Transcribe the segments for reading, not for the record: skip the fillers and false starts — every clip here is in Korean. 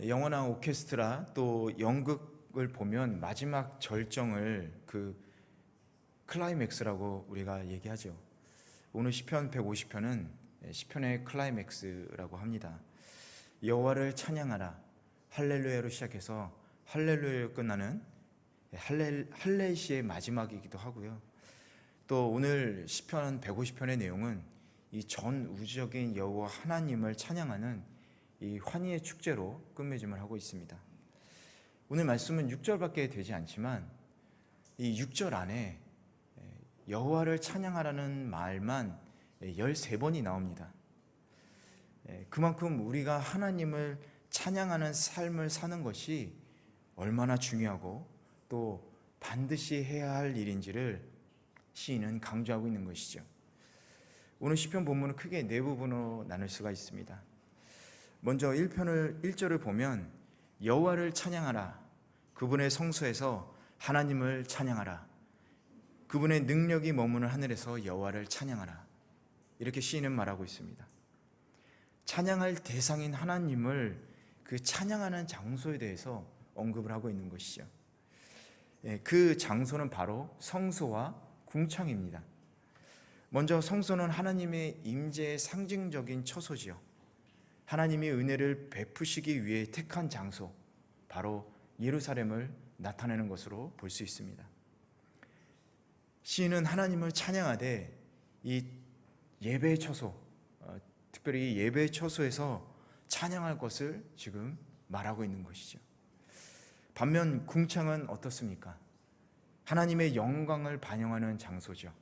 영화나 오케스트라 또 연극을 보면 마지막 절정을 클라이맥스라고 우리가 얘기하죠. 오늘 시편 150편은 시편의 클라이맥스라고 합니다. 여호와를 찬양하라 할렐루야로 시작해서 할렐루야로 끝나는 할렐시의 마지막이기도 하고요. 또 오늘 시편 150편의 내용은 이 전 우주적인 여호와 하나님을 찬양하는 이 환희의 축제로 끝맺음을 하고 있습니다. 오늘 말씀은 6절밖에 되지 않지만 이 6절 안에 여호와를 찬양하라는 말만 13번이 나옵니다. 그만큼 우리가 하나님을 찬양하는 삶을 사는 것이 얼마나 중요하고 또 반드시 해야 할 일인지를 시인은 강조하고 있는 것이죠. 오늘 시편 본문은 크게 네 부분으로 나눌 수가 있습니다. 먼저 1절을 보면 여호와를 찬양하라, 그분의 성소에서 하나님을 찬양하라, 그분의 능력이 머무는 하늘에서 여호와를 찬양하라, 이렇게 시인은 말하고 있습니다. 찬양할 대상인 하나님을 그 찬양하는 장소에 대해서 언급을 하고 있는 것이죠. 그 장소는 바로 성소와 궁창입니다. 먼저 성소는 하나님의 임재의 상징적인 처소지요. 하나님이 은혜를 베푸시기 위해 택한 장소, 바로 예루살렘을 나타내는 것으로 볼 수 있습니다. 시인은 하나님을 찬양하되 이 예배의 처소, 특별히 이 예배의 처소에서 찬양할 것을 지금 말하고 있는 것이죠. 반면 궁창은 어떻습니까? 하나님의 영광을 반영하는 장소죠.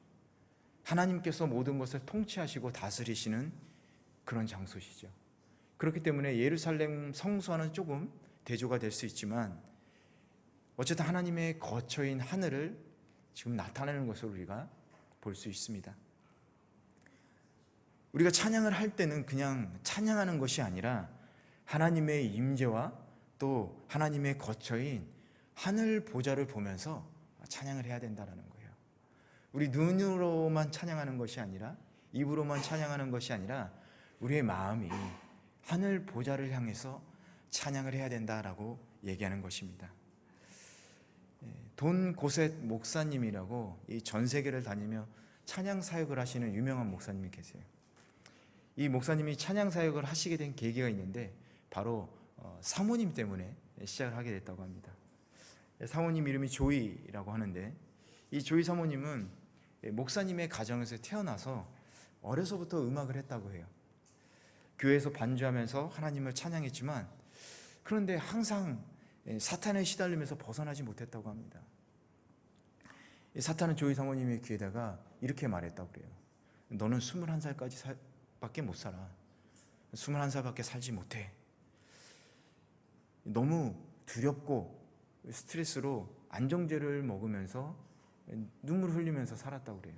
하나님께서 모든 것을 통치하시고 다스리시는 그런 장소시죠. 그렇기 때문에 예루살렘 성소와는 조금 대조가 될 수 있지만 어쨌든 하나님의 거처인 하늘을 지금 나타내는 것으로 우리가 볼 수 있습니다. 우리가 찬양을 할 때는 그냥 찬양하는 것이 아니라 하나님의 임재와 또 하나님의 거처인 하늘 보좌를 보면서 찬양을 해야 된다는 거예요. 우리 눈으로만 찬양하는 것이 아니라, 입으로만 찬양하는 것이 아니라 우리의 마음이 하늘 보좌를 향해서 찬양을 해야 된다라고 얘기하는 것입니다. 돈 고셋 목사님이라고 이 전 세계를 다니며 찬양 사역을 하시는 유명한 목사님이 계세요. 이 목사님이 찬양 사역을 하시게 된 계기가 있는데 바로 사모님 때문에 시작을 하게 됐다고 합니다. 사모님 이름이 조이라고 하는데 이 조이 사모님은 목사님의 가정에서 태어나서 어려서부터 음악을 했다고 해요. 교회에서 반주하면서 하나님을 찬양했지만 그런데 항상 사탄에 시달리면서 벗어나지 못했다고 합니다. 사탄은 조이 사모님의 귀에다가 이렇게 말했다고 그래요. 너는 21살까지 밖에 못 살아. 21살밖에 살지 못해. 너무 두렵고 스트레스로 안정제를 먹으면서 눈물을 흘리면서 살았다고 그래요.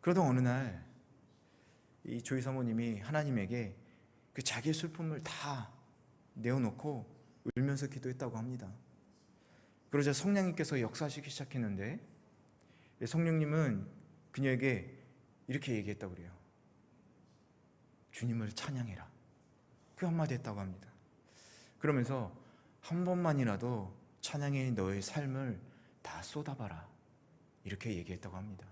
그러던 어느 날 이 조이 사모님이 하나님에게 그 자기의 슬픔을 다 내어놓고 울면서 기도했다고 합니다. 그러자 성령님께서 역사하시기 시작했는데 성령님은 그녀에게 이렇게 얘기했다고 그래요. 주님을 찬양해라. 그 한마디 했다고 합니다. 그러면서 한 번만이라도 찬양의 너의 삶을 다 쏟아봐라. 이렇게 얘기했다고 합니다.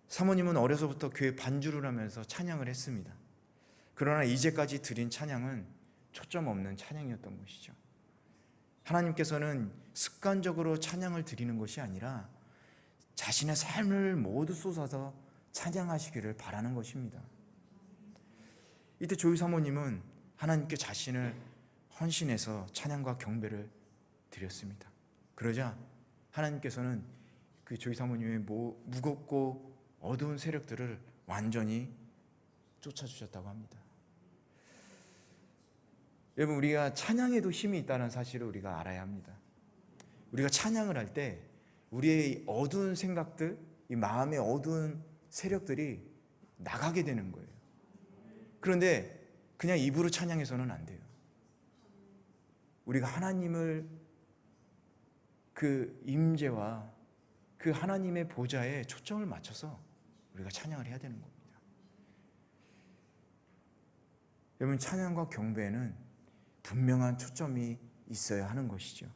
사모님은 어려서부터 교회 반주를 하면서 찬양을 했습니다. 그러나 이제까지 드린 찬양은 초점 없는 찬양이었던 것이죠. 하나님께서는 습관적으로 찬양을 드리는 것이 아니라 자신의 삶을 모두 쏟아서 찬양하시기를 바라는 것입니다. 이때 조이 사모님은 하나님께 자신을 헌신해서 찬양과 경배를 드렸습니다. 그러자 하나님께서는 그 조이 사모님의 무겁고 어두운 세력들을 완전히 쫓아주셨다고 합니다. 여러분, 우리가 찬양에도 힘이 있다는 사실을 우리가 알아야 합니다. 우리가 찬양을 할 때 우리의 어두운 생각들, 이 마음의 어두운 세력들이 나가게 되는 거예요. 그런데 그냥 입으로 찬양해서는 안 돼요. 우리가 하나님을 그 임재와 그 하나님의 보좌에 초점을 맞춰서 우리가 찬양을 해야 되는 겁니다. 여러분, 찬양과 경배에는 분명한 초점이 있어야 하는 것이죠.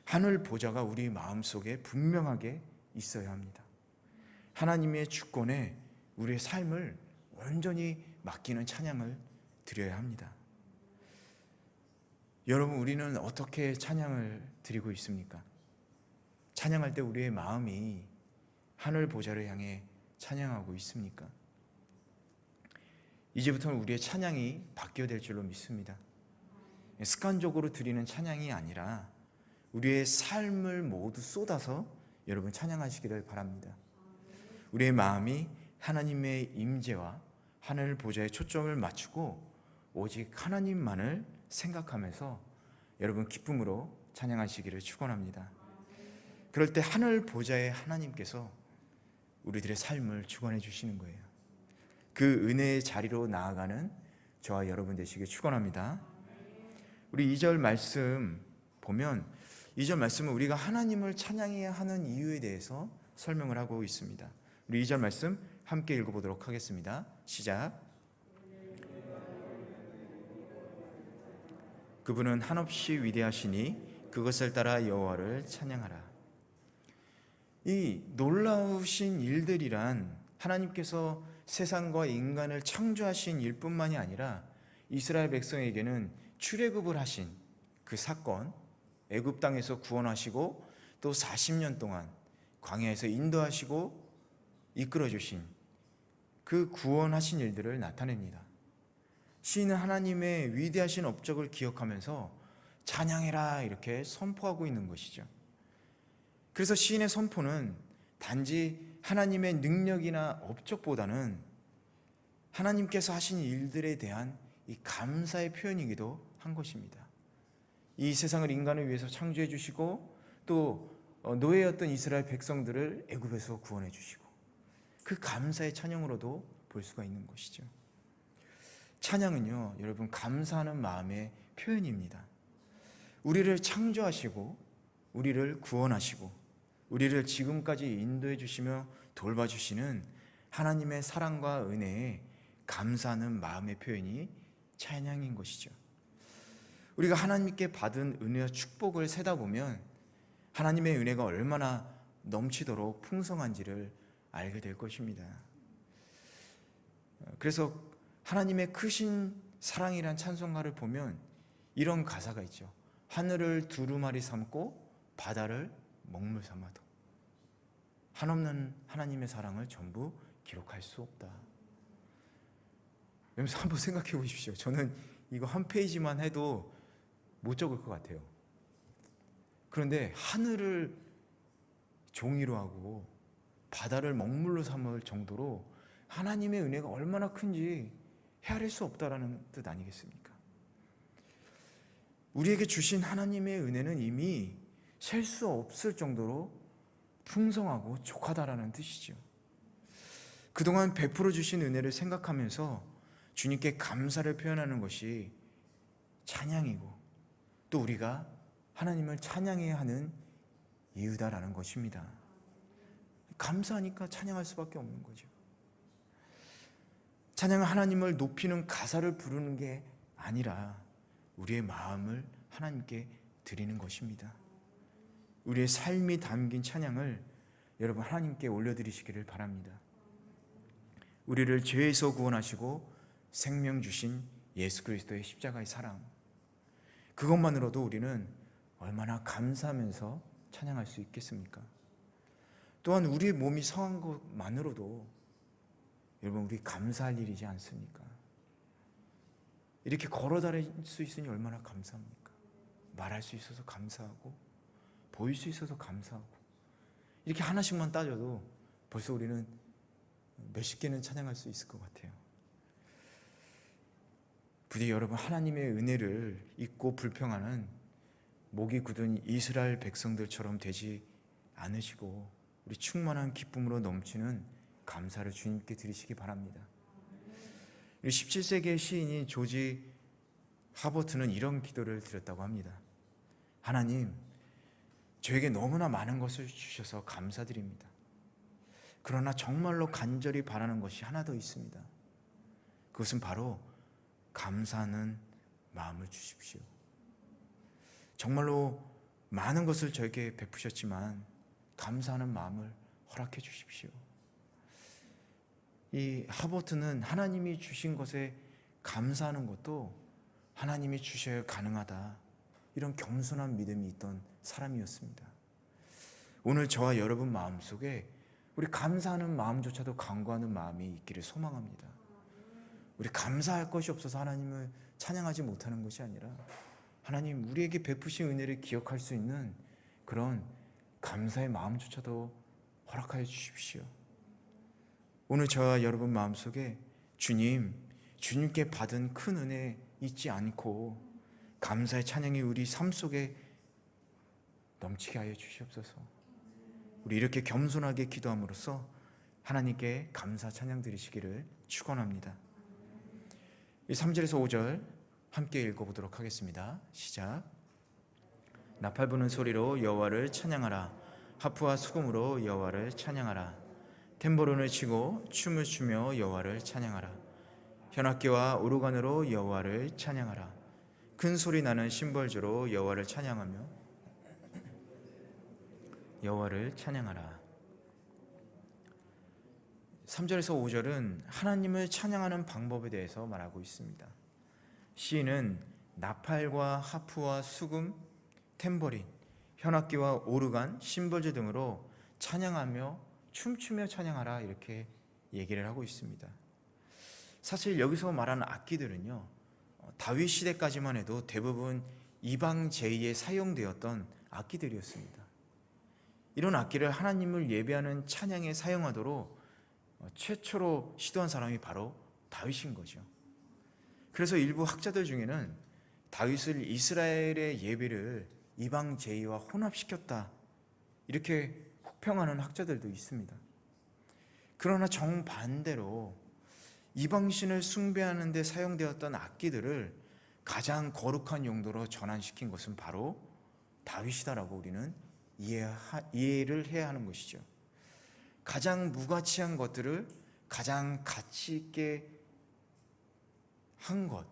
하늘 보좌가 우리 마음속에 분명하게 있어야 합니다. 하나님의 주권에 우리의 삶을 온전히 맡기는 찬양을 드려야 합니다. 여러분, 우리는 어떻게 찬양을 드리고 있습니까? 찬양할 때 우리의 마음이 하늘 보좌를 향해 찬양하고 있습니까? 이제부터는 우리의 찬양이 바뀌어야 될 줄로 믿습니다. 습관적으로 드리는 찬양이 아니라 우리의 삶을 모두 쏟아서 여러분 찬양하시기를 바랍니다. 우리의 마음이 하나님의 임재와 하늘 보좌에 초점을 맞추고 오직 하나님만을 생각하면서 여러분 기쁨으로 찬양하시기를 축원합니다. 그럴 때 하늘 보좌의 하나님께서 우리들의 삶을 주관해 주시는 거예요. 그 은혜의 자리로 나아가는 저와 여러분 되시길 축원합니다. 우리 2절 말씀 보면 2절 말씀은 우리가 하나님을 찬양해야 하는 이유에 대해서 설명을 하고 있습니다. 우리 2절 말씀 함께 읽어보도록 하겠습니다. 시작. 그분은 한없이 위대하시니 그것을 따라 여호와를 찬양하라. 이 놀라우신 일들이란 하나님께서 세상과 인간을 창조하신 일뿐만이 아니라 이스라엘 백성에게는 출애굽을 하신 그 사건, 애굽 땅에서 구원하시고 또 40년 동안 광야에서 인도하시고 이끌어 주신 그 구원하신 일들을 나타냅니다. 시인은 하나님의 위대하신 업적을 기억하면서 찬양해라 이렇게 선포하고 있는 것이죠. 그래서 시인의 선포는 단지 하나님의 능력이나 업적보다는 하나님께서 하신 일들에 대한 이 감사의 표현이기도 한 것입니다. 이 세상을 인간을 위해서 창조해 주시고 또 노예였던 이스라엘 백성들을 애굽에서 구원해 주시고 그 감사의 찬양으로도 볼 수가 있는 것이죠. 찬양은요, 여러분 감사하는 마음의 표현입니다. 우리를 창조하시고 우리를 구원하시고 우리를 지금까지 인도해 주시며 돌봐주시는 하나님의 사랑과 은혜에 감사하는 마음의 표현이 찬양인 것이죠. 우리가 하나님께 받은 은혜와 축복을 세다 보면 하나님의 은혜가 얼마나 넘치도록 풍성한지를 알게 될 것입니다. 그래서 하나님의 크신 사랑이란 찬송가를 보면 이런 가사가 있죠. 하늘을 두루마리 삼고 바다를 먹물 삼아도 한없는 하나님의 사랑을 전부 기록할 수 없다. 여러분 한번 생각해 보십시오. 저는 이거 한 페이지만 해도 못 적을 것 같아요. 그런데 하늘을 종이로 하고 바다를 먹물로 삼을 정도로 하나님의 은혜가 얼마나 큰지 헤아릴 수 없다라는 뜻 아니겠습니까? 우리에게 주신 하나님의 은혜는 이미 셀 수 없을 정도로 풍성하고 족하다라는 뜻이죠. 그동안 베풀어 주신 은혜를 생각하면서 주님께 감사를 표현하는 것이 찬양이고 또 우리가 하나님을 찬양해야 하는 이유다라는 것입니다. 감사하니까 찬양할 수밖에 없는 거죠. 찬양은 하나님을 높이는 가사를 부르는 게 아니라 우리의 마음을 하나님께 드리는 것입니다. 우리의 삶이 담긴 찬양을 여러분 하나님께 올려드리시기를 바랍니다. 우리를 죄에서 구원하시고 생명 주신 예수 그리스도의 십자가의 사랑, 그것만으로도 우리는 얼마나 감사하면서 찬양할 수 있겠습니까? 또한 우리의 몸이 성한 것만으로도 여러분 우리 감사할 일이지 않습니까? 이렇게 걸어 다닐 수 있으니 얼마나 감사합니까? 말할 수 있어서 감사하고 보일 수 있어서 감사하고 이렇게 하나씩만 따져도 벌써 우리는 몇십 개는 찬양할 수 있을 것 같아요. 부디 여러분 하나님의 은혜를 잊고 불평하는 목이 굳은 이스라엘 백성들처럼 되지 않으시고 우리 충만한 기쁨으로 넘치는 감사를 주님께 드리시기 바랍니다. 17세기의 시인인 조지 하버트는 이런 기도를 드렸다고 합니다. 하나님, 저에게 너무나 많은 것을 주셔서 감사드립니다. 그러나 정말로 간절히 바라는 것이 하나 더 있습니다. 그것은 바로 감사하는 마음을 주십시오. 정말로 많은 것을 저에게 베푸셨지만 감사하는 마음을 허락해 주십시오. 이 하버트는 하나님이 주신 것에 감사하는 것도 하나님이 주셔야 가능하다, 이런 겸손한 믿음이 있던 사람이었습니다. 오늘 저와 여러분 마음속에 우리 감사하는 마음조차도 간구하는 마음이 있기를 소망합니다. 우리 감사할 것이 없어서 하나님을 찬양하지 못하는 것이 아니라 하나님 우리에게 베푸신 은혜를 기억할 수 있는 그런 감사의 마음조차도 허락하여 주십시오. 오늘 저와 여러분 마음속에 주님께 받은 큰 은혜 잊지 않고 감사의 찬양이 우리 삶 속에 넘치게 하여 주시옵소서. 우리 이렇게 겸손하게 기도함으로써 하나님께 감사 찬양 드리시기를 축원합니다. 이 3절에서 5절 함께 읽어보도록 하겠습니다. 시작. 나팔 부는 소리로 여호와를 찬양하라. 하프와 수금으로 여호와를 찬양하라. 탬버린을 치고 춤을 추며 여호와를 찬양하라. 현악기와 오르간으로 여호와를 찬양하라. 큰 소리 나는 심벌주로 여호와를 찬양하며 여호와를 찬양하라. 3절에서 5절은 하나님을 찬양하는 방법에 대해서 말하고 있습니다. 시인은 나팔과 하프와 수금, 탬버린, 현악기와 오르간, 심벌주 등으로 찬양하며 춤추며 찬양하라, 이렇게 얘기를 하고 있습니다. 사실 여기서 말하는 악기들은요, 다윗 시대까지만 해도 대부분 이방 제의에 사용되었던 악기들이었습니다. 이런 악기를 하나님을 예배하는 찬양에 사용하도록 최초로 시도한 사람이 바로 다윗인 거죠. 그래서 일부 학자들 중에는 다윗을 이스라엘의 예배를 이방 제의와 혼합시켰다, 이렇게 혹평하는 학자들도 있습니다. 그러나 정반대로 이방신을 숭배하는 데 사용되었던 악기들을 가장 거룩한 용도로 전환시킨 것은 바로 다윗이다라고 우리는 이해를 해야 하는 것이죠. 가장 무가치한 것들을 가장 가치 있게 한 것,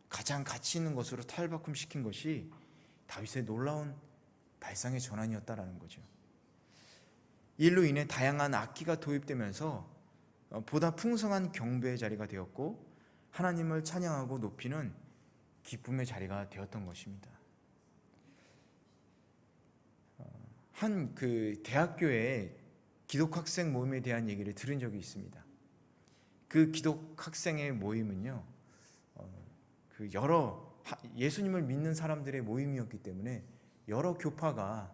가장 가치 있는 것으로 탈바꿈시킨 것이 다윗의 놀라운 발상의 전환이었다라는 거죠. 이로 인해 다양한 악기가 도입되면서 보다 풍성한 경배의 자리가 되었고 하나님을 찬양하고 높이는 기쁨의 자리가 되었던 것입니다. 한 대학교의 기독학생 모임에 대한 얘기를 들은 적이 있습니다. 그 기독학생의 모임은요, 여러 예수님을 믿는 사람들의 모임이었기 때문에 여러 교파의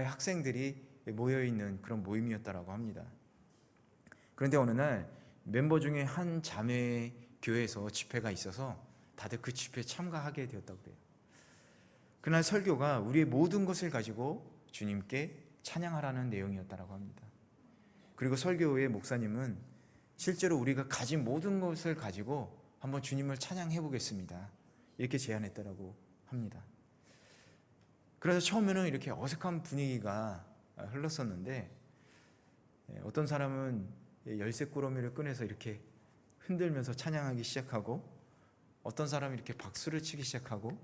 학생들이 모여 있는 그런 모임이었다라고 합니다. 그런데 어느 날 멤버 중에 한 자매 교회에서 집회가 있어서 다들 그 집회에 참가하게 되었다고 그래요. 그날 설교가 우리의 모든 것을 가지고 주님께 찬양하라는 내용이었다고 합니다. 그리고 설교 후에 목사님은 실제로 우리가 가진 모든 것을 가지고 한번 주님을 찬양해 보겠습니다, 이렇게 제안했다고 합니다. 그래서 처음에는 이렇게 어색한 분위기가 흘렀었는데 어떤 사람은 열쇠꾸러미를 꺼내서 이렇게 흔들면서 찬양하기 시작하고, 어떤 사람은 이렇게 박수를 치기 시작하고,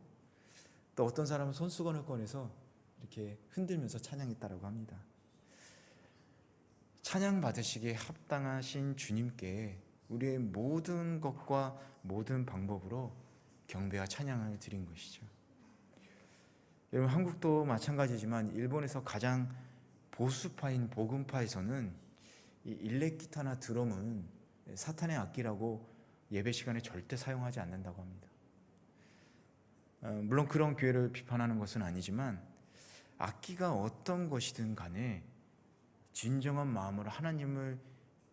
또 어떤 사람은 손수건을 꺼내서 이렇게 흔들면서 찬양했다고 합니다. 찬양 받으시기에 합당하신 주님께 우리의 모든 것과 모든 방법으로 경배와 찬양을 드린 것이죠. 여러분, 한국도 마찬가지지만 일본에서 가장 보수파인 복음파에서는 이 일렉 기타나 드럼은 사탄의 악기라고 예배 시간에 절대 사용하지 않는다고 합니다. 물론 그런 교회를 비판하는 것은 아니지만 악기가 어떤 것이든 간에 진정한 마음으로 하나님을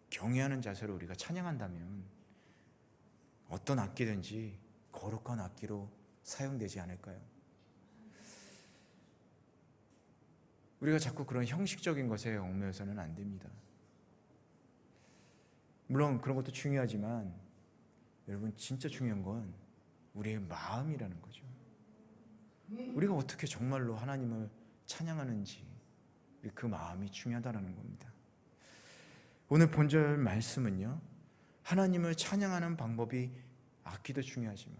경외하는 자세로 우리가 찬양한다면 어떤 악기든지 거룩한 악기로 사용되지 않을까요? 우리가 자꾸 그런 형식적인 것에 얽매여서는 안 됩니다. 물론 그런 것도 중요하지만 여러분, 진짜 중요한 건 우리의 마음이라는 거죠. 우리가 어떻게 정말로 하나님을 찬양하는지, 그 마음이 중요하다는 겁니다. 오늘 본절 말씀은요, 하나님을 찬양하는 방법이 악기도 중요하지만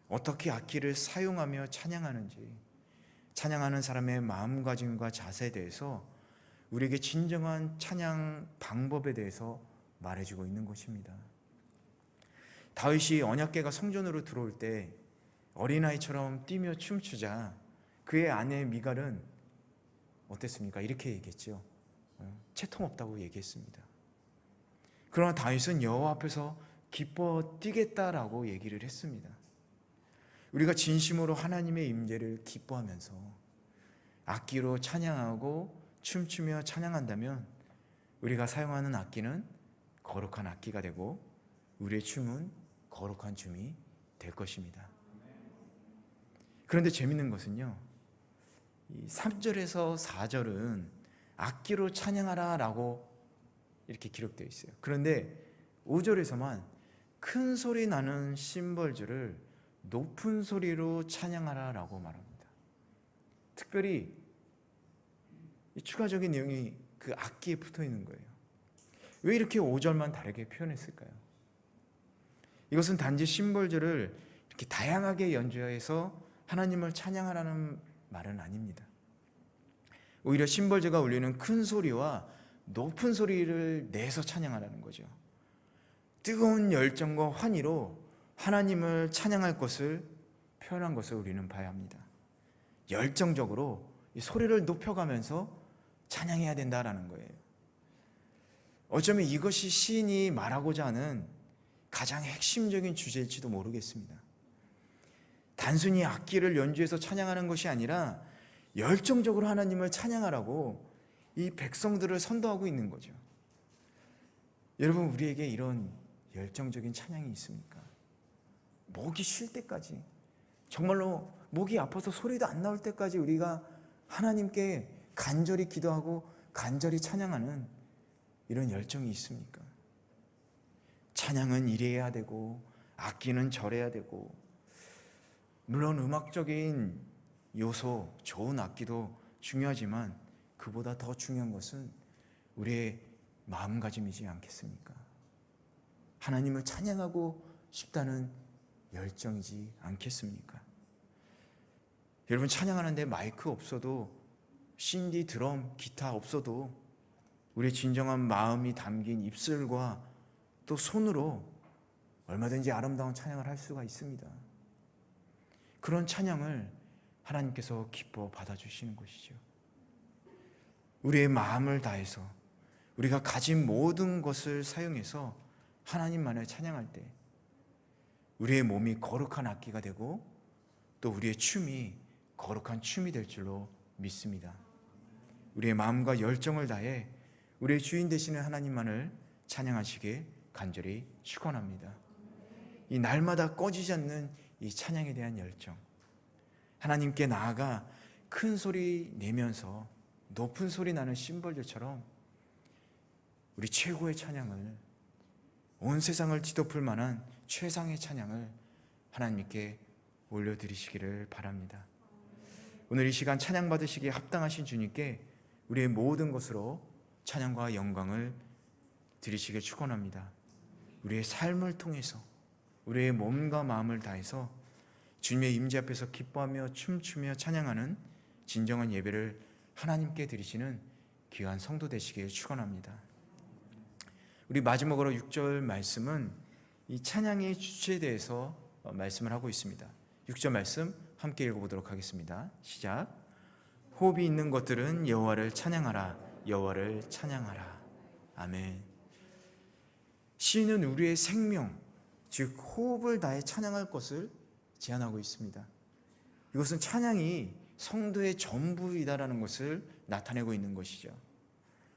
어떻게 악기를 사용하며 찬양하는지, 찬양하는 사람의 마음가짐과 자세에 대해서 우리에게 진정한 찬양 방법에 대해서 말해주고 있는 것입니다. 다윗이 언약궤가 성전으로 들어올 때 어린아이처럼 뛰며 춤추자 그의 아내 미갈은 어땠습니까? 이렇게 얘기했죠. 채통 없다고 얘기했습니다. 그러나 다윗은 여호와 앞에서 기뻐 뛰겠다라고 얘기를 했습니다. 우리가 진심으로 하나님의 임재를 기뻐하면서 악기로 찬양하고 춤추며 찬양한다면 우리가 사용하는 악기는 거룩한 악기가 되고 우리의 춤은 거룩한 춤이 될 것입니다. 그런데 재밌는 것은요, 3절에서 4절은 악기로 찬양하라 라고 이렇게 기록되어 있어요. 그런데 5절에서만 큰 소리 나는 심벌주를 높은 소리로 찬양하라 라고 말합니다. 특별히 이 추가적인 내용이 그 악기에 붙어 있는 거예요. 왜 이렇게 5절만 다르게 표현했을까요? 이것은 단지 심벌주를 이렇게 다양하게 연주해서 하나님을 찬양하라는 말은 아닙니다. 오히려 심벌주가 울리는 큰 소리와 높은 소리를 내서 찬양하라는 거죠. 뜨거운 열정과 환희로 하나님을 찬양할 것을 표현한 것을 우리는 봐야 합니다. 열정적으로 이 소리를 높여가면서 찬양해야 된다라는 거예요. 어쩌면 이것이 시인이 말하고자 하는 가장 핵심적인 주제일지도 모르겠습니다. 단순히 악기를 연주해서 찬양하는 것이 아니라 열정적으로 하나님을 찬양하라고 이 백성들을 선도하고 있는 거죠. 여러분, 우리에게 이런 열정적인 찬양이 있습니까? 목이 쉴 때까지, 정말로 목이 아파서 소리도 안 나올 때까지 우리가 하나님께 간절히 기도하고 간절히 찬양하는 이런 열정이 있습니까? 찬양은 이래야 되고 악기는 저래야 되고, 물론 음악적인 요소, 좋은 악기도 중요하지만 그보다 더 중요한 것은 우리의 마음가짐이지 않겠습니까? 하나님을 찬양하고 싶다는 열정이지 않겠습니까? 여러분, 찬양하는데 마이크 없어도, 신디, 드럼, 기타 없어도 우리의 진정한 마음이 담긴 입술과 또 손으로 얼마든지 아름다운 찬양을 할 수가 있습니다. 그런 찬양을 하나님께서 기뻐 받아주시는 것이죠. 우리의 마음을 다해서 우리가 가진 모든 것을 사용해서 하나님만을 찬양할 때 우리의 몸이 거룩한 악기가 되고 또 우리의 춤이 거룩한 춤이 될 줄로 믿습니다. 우리의 마음과 열정을 다해 우리의 주인 되시는 하나님만을 찬양하시길 간절히 축원합니다. 이 날마다 꺼지지 않는 이 찬양에 대한 열정, 하나님께 나아가 큰 소리 내면서 높은 소리 나는 심벌들처럼 우리 최고의 찬양을, 온 세상을 뒤덮을 만한 최상의 찬양을 하나님께 올려드리시기를 바랍니다. 오늘 이 시간 찬양 받으시기에 합당하신 주님께 우리의 모든 것으로 찬양과 영광을 드리시길 축원합니다. 우리의 삶을 통해서 우리의 몸과 마음을 다해서 주님의 임재 앞에서 기뻐하며 춤추며 찬양하는 진정한 예배를 하나님께 드리시는 귀한 성도 되시길 축원합니다. 우리 마지막으로 6절 말씀은 이 찬양의 주체에 대해서 말씀을 하고 있습니다. 6절 말씀 함께 읽어보도록 하겠습니다. 시작. 호흡이 있는 것들은 여호와를 찬양하라, 여호와를 찬양하라. 아멘. 시인은 우리의 생명, 즉 호흡을 다해 찬양할 것을 제안하고 있습니다. 이것은 찬양이 성도의 전부이다라는 것을 나타내고 있는 것이죠.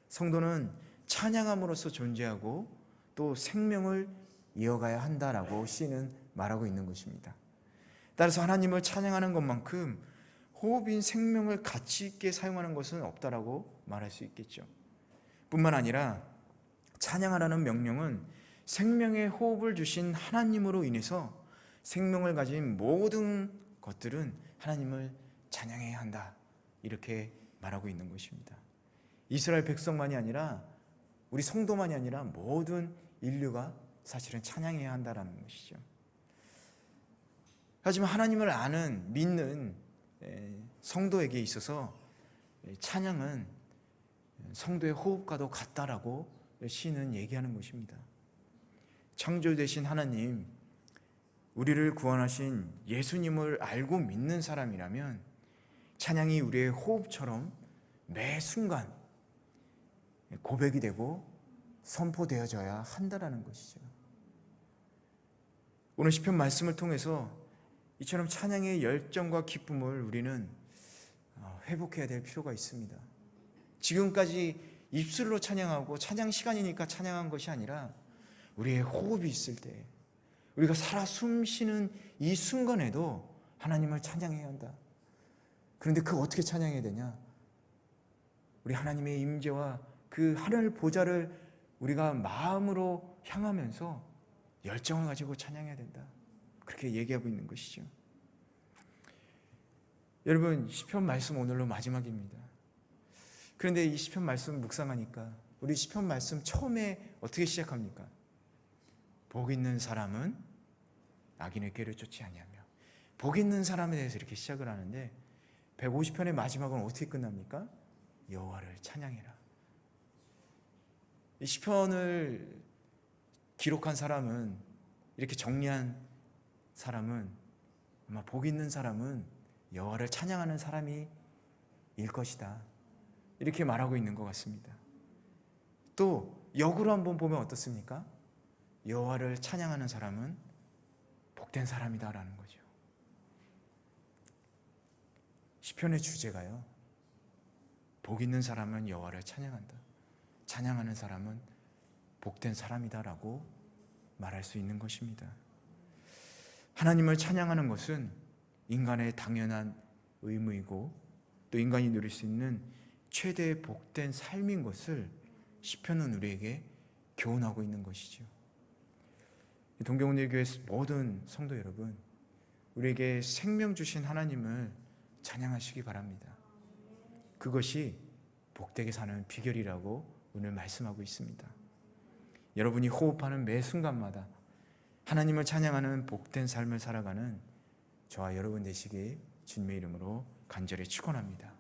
성도는 찬양함으로써 존재하고 또 생명을 이어가야 한다라고 시인은 말하고 있는 것입니다. 따라서 하나님을 찬양하는 것만큼 호흡인 생명을 가치 있게 사용하는 것은 없다라고 말할 수 있겠죠. 뿐만 아니라 찬양하라는 명령은 생명의 호흡을 주신 하나님으로 인해서 생명을 가진 모든 것들은 하나님을 찬양해야 한다, 이렇게 말하고 있는 것입니다. 이스라엘 백성만이 아니라 우리 성도만이 아니라 모든 인류가 사실은 찬양해야 한다는 것이죠. 하지만 하나님을 아는 믿는 성도에게 있어서 찬양은 성도의 호흡과도 같다라고 시인은 얘기하는 것입니다. 창조되신 하나님, 우리를 구원하신 예수님을 알고 믿는 사람이라면 찬양이 우리의 호흡처럼 매 순간 고백이 되고 선포되어져야 한다라는 것이죠. 오늘 시편 말씀을 통해서 이처럼 찬양의 열정과 기쁨을 우리는 회복해야 될 필요가 있습니다. 지금까지 입술로 찬양하고 찬양 시간이니까 찬양한 것이 아니라 우리의 호흡이 있을 때, 우리가 살아 숨 쉬는 이 순간에도 하나님을 찬양해야 한다. 그런데 그 어떻게 찬양해야 되냐? 우리 하나님의 임재와 그 하늘 보좌를 우리가 마음으로 향하면서 열정을 가지고 찬양해야 된다. 그렇게 얘기하고 있는 것이죠. 여러분, 시편 말씀 오늘로 마지막입니다. 그런데 이 시편 말씀 묵상하니까 우리 시편 말씀 처음에 어떻게 시작합니까? 복 있는 사람은 악인의 꾀를 쫓지 아니하며. 복 있는 사람에 대해서 이렇게 시작을 하는데 150편의 마지막은 어떻게 끝납니까? 여호와를 찬양해라. 이 시편을 기록한 사람은, 이렇게 정리한 사람은, 아마 복 있는 사람은 여호와를 찬양하는 사람이 일 것이다, 이렇게 말하고 있는 것 같습니다. 또 역으로 한번 보면 어떻습니까? 여호와를 찬양하는 사람은 복된 사람이다라는 거죠. 시편의 주제가요, 복 있는 사람은 여호와를 찬양한다, 찬양하는 사람은 복된 사람이다라고 말할 수 있는 것입니다. 하나님을 찬양하는 것은 인간의 당연한 의무이고 또 인간이 누릴 수 있는 최대의 복된 삶인 것을 시편은 우리에게 교훈하고 있는 것이죠. 동경원예교회 모든 성도 여러분, 우리에게 생명 주신 하나님을 찬양하시기 바랍니다. 그것이 복되게 사는 비결이라고 오늘 말씀하고 있습니다. 여러분이 호흡하는 매 순간마다 하나님을 찬양하는 복된 삶을 살아가는 저와 여러분 되시길 주님의 이름으로 간절히 축원합니다.